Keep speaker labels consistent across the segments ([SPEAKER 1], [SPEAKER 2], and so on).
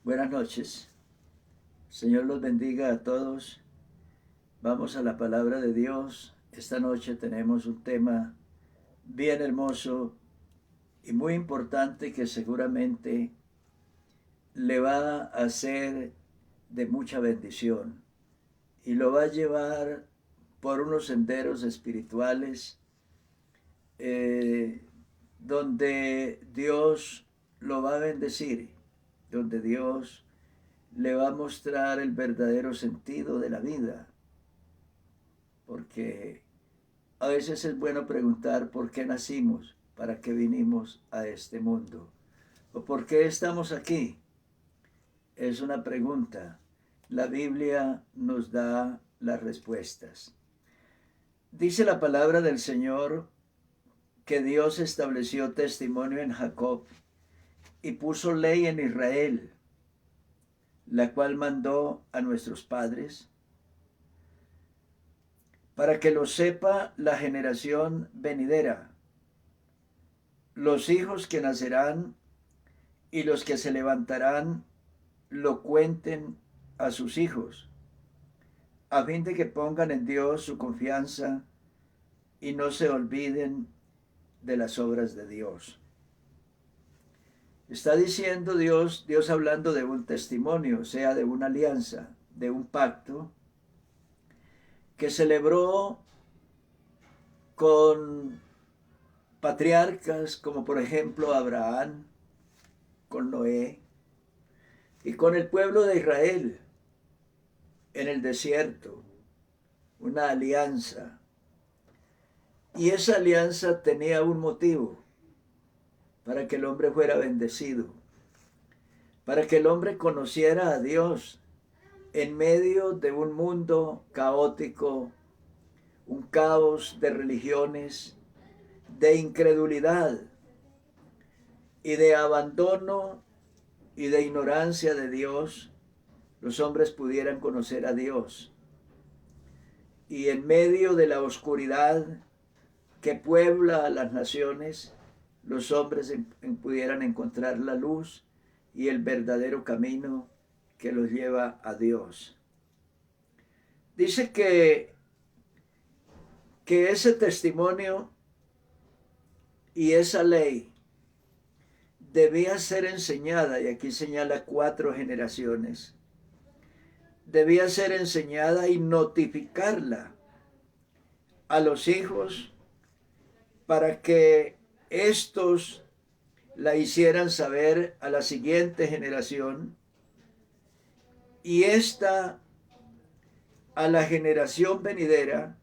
[SPEAKER 1] Buenas noches. Señor los bendiga a todos. Vamos a la palabra de Dios. Esta noche tenemos un tema bien hermoso y muy importante que seguramente le va a ser de mucha bendición y lo va a llevar por unos senderos espirituales donde Dios lo va a bendecir, donde Dios le va a mostrar el verdadero sentido de la vida, porque a veces es bueno preguntar por qué nacimos, para qué vinimos a este mundo, o por qué estamos aquí. Es una pregunta. La Biblia nos da las respuestas. Dice la palabra del Señor que Dios estableció testimonio en Jacob y puso ley en Israel, la cual mandó a nuestros padres, para que lo sepa la generación venidera, los hijos que nacerán y los que se levantarán lo cuenten a sus hijos, a fin de que pongan en Dios su confianza y no se olviden de las obras de Dios. Está diciendo Dios hablando de un testimonio, o sea, de una alianza, de un pacto que celebró con patriarcas como por ejemplo Abraham, con Noé y con el pueblo de Israel en el desierto, una alianza. Y esa alianza tenía un motivo: para que el hombre fuera bendecido, para que el hombre conociera a Dios en medio de un mundo caótico, un caos de religiones, de incredulidad y de abandono y de ignorancia de Dios. Los hombres pudieran conocer a Dios. Y en medio de la oscuridad que puebla a las naciones, los hombres pudieran encontrar la luz y el verdadero camino que los lleva a Dios. Dice que ese testimonio y esa ley debía ser enseñada, y aquí señala 4 generaciones, debía ser enseñada y notificarla a los hijos para que estos la hicieran saber a la siguiente generación y esta a la generación venidera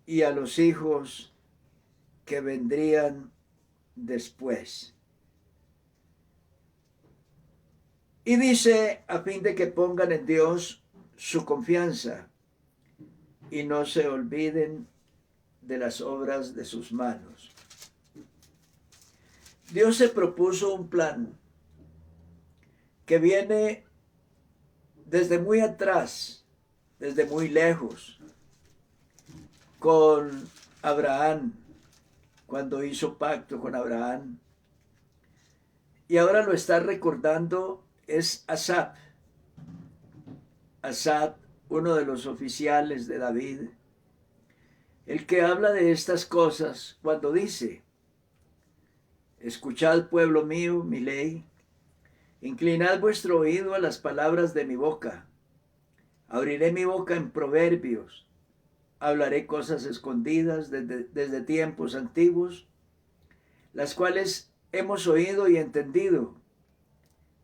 [SPEAKER 1] y a los hijos que vendrían después. Y dice, a fin de que pongan en Dios su confianza y no se olviden de las obras de sus manos. Dios se propuso un plan que viene desde muy atrás, desde muy lejos, con Abraham, cuando hizo pacto con Abraham. Y ahora lo está recordando es Asaf. Asaf, uno de los oficiales de David, el que habla de estas cosas cuando dice: escuchad, pueblo mío, mi ley, inclinad vuestro oído a las palabras de mi boca. Abriré mi boca en proverbios, hablaré cosas escondidas desde tiempos antiguos, las cuales hemos oído y entendido,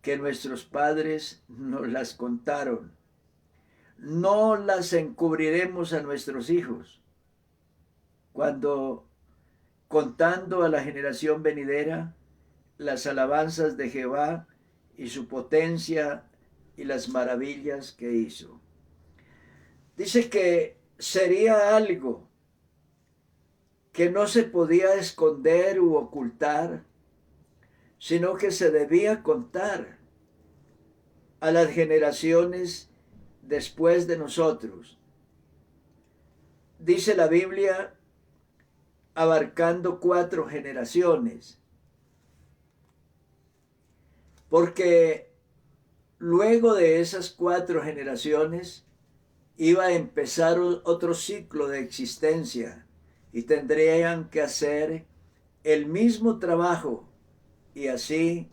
[SPEAKER 1] que nuestros padres nos las contaron. No las encubriremos a nuestros hijos, cuando contando a la generación venidera las alabanzas de Jehová y su potencia y las maravillas que hizo. Dice que sería algo que no se podía esconder u ocultar, sino que se debía contar a las generaciones después de nosotros. Dice la Biblia, abarcando 4 generaciones, porque luego de esas 4 generaciones iba a empezar otro ciclo de existencia y tendrían que hacer el mismo trabajo y así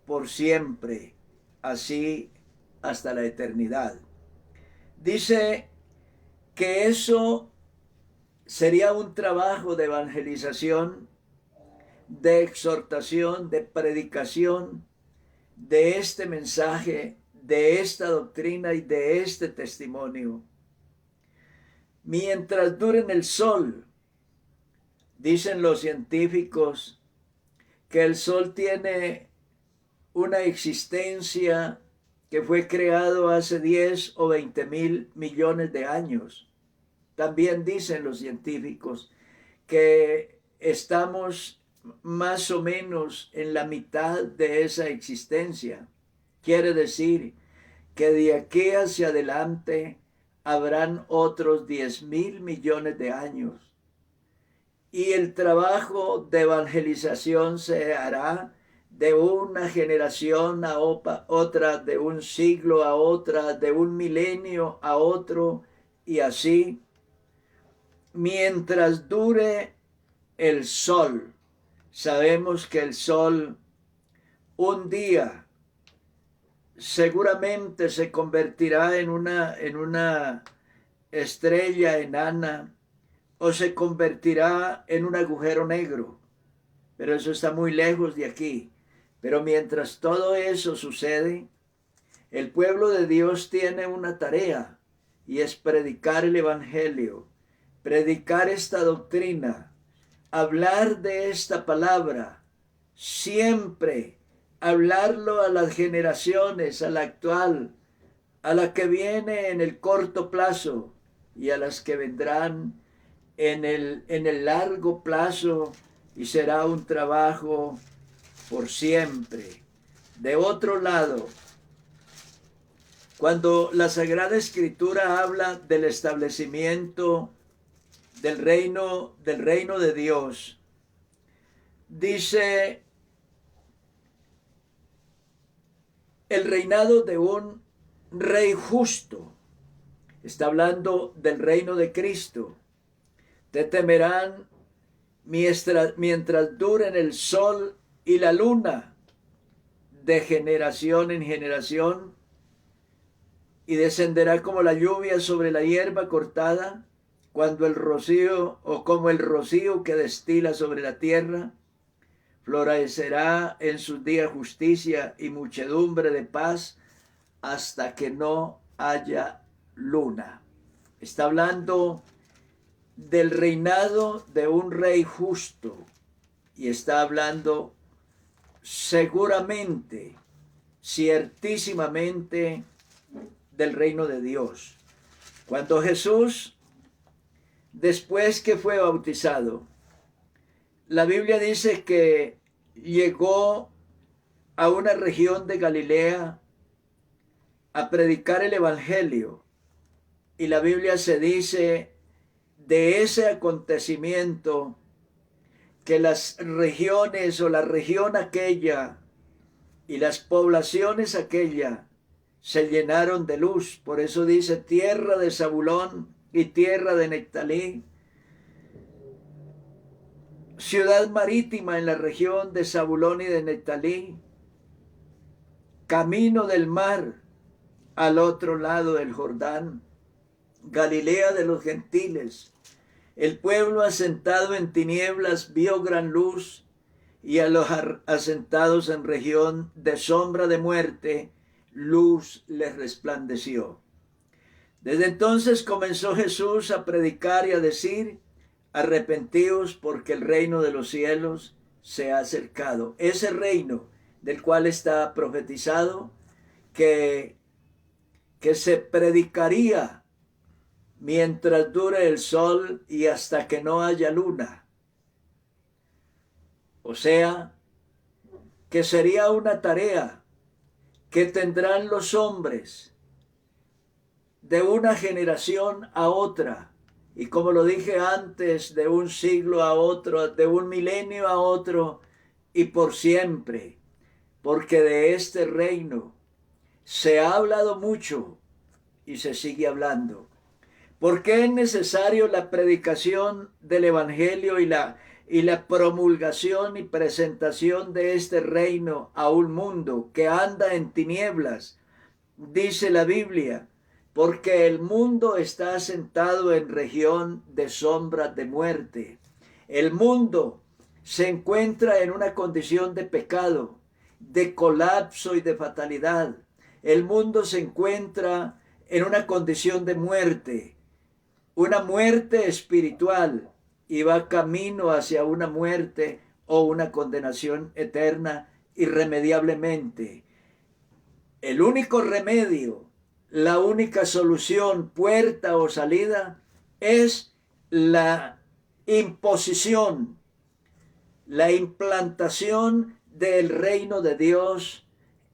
[SPEAKER 1] por siempre, así hasta la eternidad. Dice que eso sería un trabajo de evangelización, de exhortación, de predicación de este mensaje, de esta doctrina y de este testimonio. Mientras duren el sol, dicen los científicos que el sol tiene una existencia que fue creado hace 10 o 20 mil millones de años. También dicen los científicos que estamos más o menos en la mitad de esa existencia. Quiere decir que de aquí hacia adelante habrán otros 10 mil millones de años. Y el trabajo de evangelización se hará de una generación a otra, de un siglo a otra, de un milenio a otro, y así, mientras dure el sol. Sabemos que el sol un día seguramente se convertirá en una estrella enana o se convertirá en un agujero negro, pero eso está muy lejos de aquí. Pero mientras todo eso sucede, el pueblo de Dios tiene una tarea y es predicar el evangelio, predicar esta doctrina, hablar de esta palabra, siempre hablarlo a las generaciones, a la actual, a la que viene en el corto plazo y a las que vendrán en el largo plazo, y será un trabajo por siempre. De otro lado, cuando la Sagrada Escritura habla del establecimiento del reino de Dios, dice el reinado de un rey justo. Está hablando del reino de Cristo. Te temerán mientras duren el sol y la luna, de generación en generación, y descenderá como la lluvia sobre la hierba cortada, cuando el rocío, o como el rocío que destila sobre la tierra. Florecerá en sus días justicia y muchedumbre de paz, hasta que no haya luna. Está hablando del reinado de un rey justo y está hablando seguramente, ciertísimamente, del reino de Dios. Cuando Jesús, después que fue bautizado, la Biblia dice que llegó a una región de Galilea a predicar el evangelio, y la Biblia se dice de ese acontecimiento que las regiones o la región aquella y las poblaciones aquella se llenaron de luz. Por eso dice tierra de Zabulón y tierra de Neftalí, ciudad marítima en la región de Zabulón y de Neftalí, camino del mar al otro lado del Jordán, Galilea de los gentiles. El pueblo asentado en tinieblas vio gran luz, y a los asentados en región de sombra de muerte, luz les resplandeció. Desde entonces comenzó Jesús a predicar y a decir: arrepentíos, porque el reino de los cielos se ha acercado. Ese reino del cual está profetizado que se predicaría mientras dure el sol y hasta que no haya luna. O sea, que sería una tarea que tendrán los hombres de una generación a otra, y como lo dije antes, de un siglo a otro, de un milenio a otro, y por siempre, porque de este reino Se ha hablado mucho y se sigue hablando. ¿Por qué es necesario la predicación del Evangelio y la promulgación y presentación de este reino a un mundo que anda en tinieblas? Dice la Biblia, porque el mundo está asentado en región de sombras de muerte. El mundo se encuentra en una condición de pecado, de colapso y de fatalidad. El mundo se encuentra en una condición de muerte, una muerte espiritual, y va camino hacia una muerte o una condenación eterna irremediablemente. El único remedio, la única solución, puerta o salida, es la imposición, la implantación del reino de Dios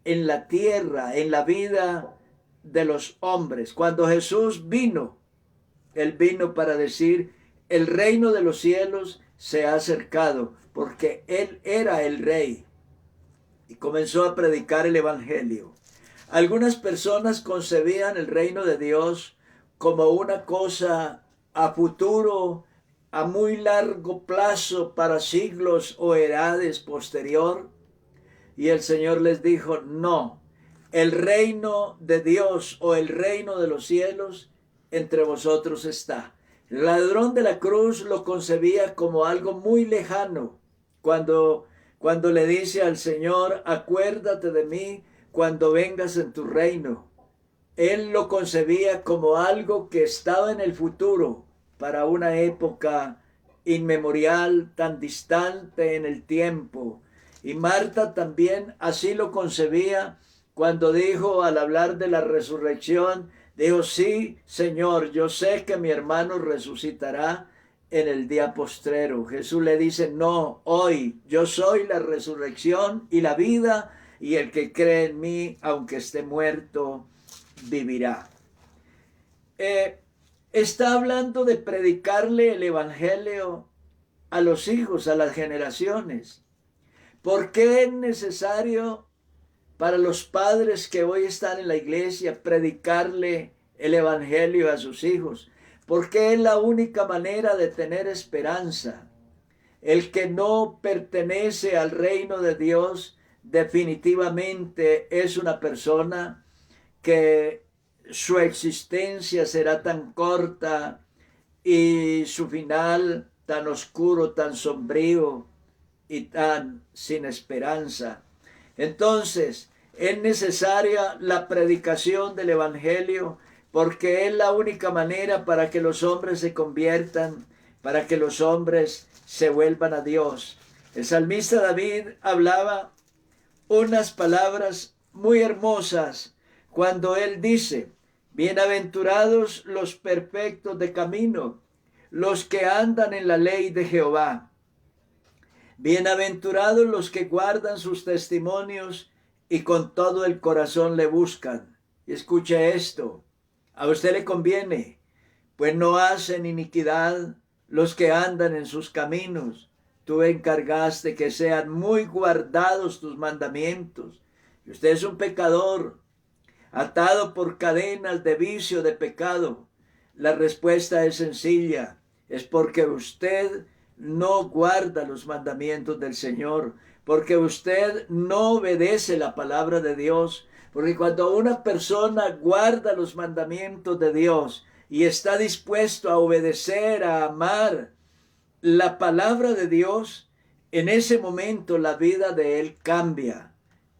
[SPEAKER 1] en la tierra, en la vida de los hombres. Cuando Jesús vino, Él vino para decir, el reino de los cielos se ha acercado, porque Él era el rey. Y comenzó a predicar el evangelio. Algunas personas concebían el reino de Dios como una cosa a futuro, a muy largo plazo, para siglos o edades posterior. Y el Señor les dijo, no, el reino de Dios o el reino de los cielos entre vosotros está. El ladrón de la cruz lo concebía como algo muy lejano. Cuando le dice al Señor, acuérdate de mí cuando vengas en tu reino. Él lo concebía como algo que estaba en el futuro, para una época inmemorial, tan distante en el tiempo. Y Marta también así lo concebía cuando dijo, al hablar de la resurrección, dijo, sí, Señor, yo sé que mi hermano resucitará en el día postrero. Jesús le dice, no, hoy yo soy la resurrección y la vida, y el que cree en mí, aunque esté muerto, vivirá. Está hablando de predicarle el evangelio a los hijos, a las generaciones. ¿Por qué es necesario para los padres que hoy están en la iglesia predicarle el evangelio a sus hijos? Porque es la única manera de tener esperanza. El que no pertenece al reino de Dios definitivamente es una persona que su existencia será tan corta y su final tan oscuro, tan sombrío y tan sin esperanza. Entonces, es necesaria la predicación del evangelio, porque es la única manera para que los hombres se conviertan, para que los hombres se vuelvan a Dios. El salmista David hablaba unas palabras muy hermosas cuando él dice, bienaventurados los perfectos de camino, los que andan en la ley de Jehová. Bienaventurados los que guardan sus testimonios y con todo el corazón le buscan. Y escuche esto, a usted le conviene, pues no hacen iniquidad los que andan en sus caminos. Tú encargaste que sean muy guardados tus mandamientos. Y usted es un pecador, atado por cadenas de vicio, de pecado. La respuesta es sencilla, es porque usted no guarda los mandamientos del Señor, porque usted no obedece la palabra de Dios. Porque cuando una persona guarda los mandamientos de Dios y está dispuesto a obedecer, a amar la palabra de Dios, en ese momento la vida de él cambia.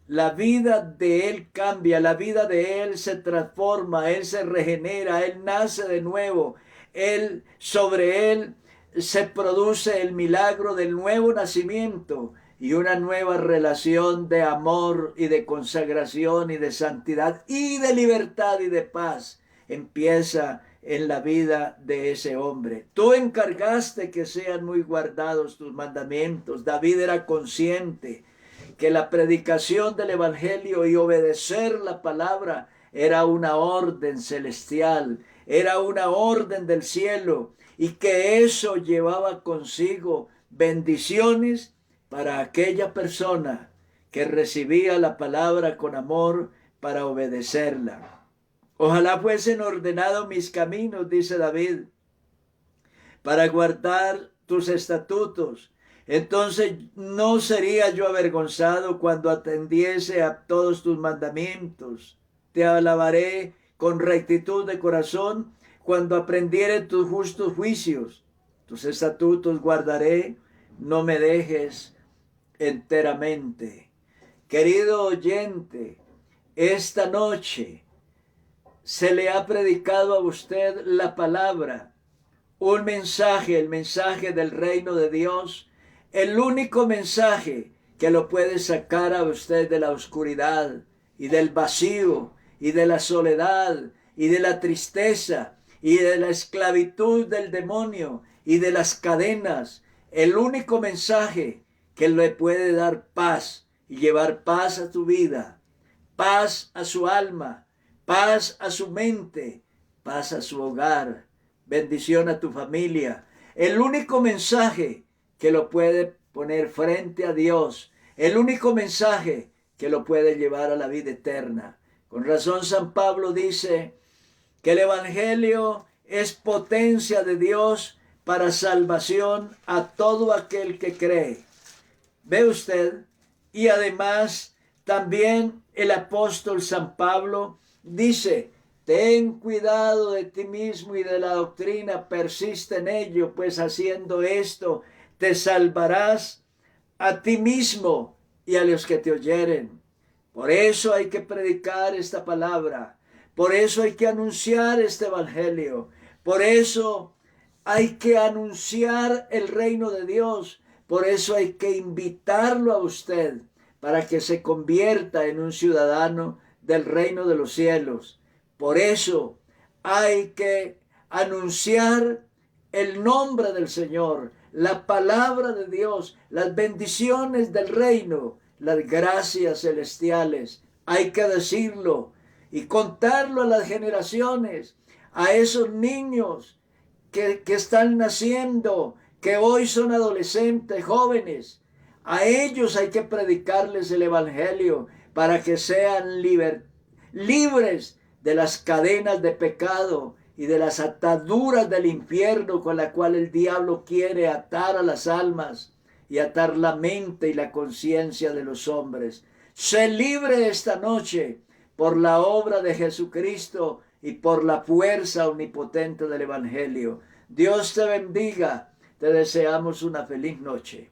[SPEAKER 1] La vida de él cambia, la vida de él se transforma, él se regenera, él nace de nuevo. Sobre él se produce el milagro del nuevo nacimiento y una nueva relación de amor y de consagración y de santidad y de libertad y de paz empieza en la vida de ese hombre. Tú encargaste que sean muy guardados tus mandamientos. David era consciente que la predicación del evangelio y obedecer la palabra era una orden celestial, era una orden del cielo, y que eso llevaba consigo bendiciones para aquella persona que recibía la palabra con amor, para obedecerla. Ojalá fuesen ordenados mis caminos, dice David, para guardar tus estatutos. Entonces no sería yo avergonzado cuando atendiese a todos tus mandamientos. Te alabaré con rectitud de corazón cuando aprendiere tus justos juicios. Tus estatutos guardaré, no me dejes enteramente. Querido oyente, esta noche se le ha predicado a usted la palabra, un mensaje, el mensaje del reino de Dios, el único mensaje que lo puede sacar a usted de la oscuridad y del vacío y de la soledad y de la tristeza y de la esclavitud del demonio y de las cadenas. El único mensaje que le puede dar paz y llevar paz a tu vida, paz a su alma, paz a su mente, paz a su hogar, bendición a tu familia. El único mensaje que lo puede poner frente a Dios, el único mensaje que lo puede llevar a la vida eterna. Con razón San Pablo dice que el Evangelio es potencia de Dios para salvación a todo aquel que cree. ¿Ve usted? Y además también el apóstol San Pablo dice: ten cuidado de ti mismo y de la doctrina, persiste en ello, pues haciendo esto te salvarás a ti mismo y a los que te oyeren. Por eso hay que predicar esta palabra, por eso hay que anunciar este evangelio, por eso hay que anunciar el reino de Dios, por eso hay que invitarlo a usted para que se convierta en un ciudadano del reino de los cielos. Por eso hay que anunciar el nombre del Señor, la palabra de Dios, las bendiciones del reino, las gracias celestiales. Hay que decirlo y contarlo a las generaciones, a esos niños que están naciendo, que hoy son adolescentes, jóvenes. A ellos hay que predicarles el evangelio para que sean libres de las cadenas de pecado y de las ataduras del infierno con la cual el diablo quiere atar a las almas y atar la mente y la conciencia de los hombres. Sé libre esta noche por la obra de Jesucristo y por la fuerza omnipotente del evangelio. Dios te bendiga. Te deseamos una feliz noche.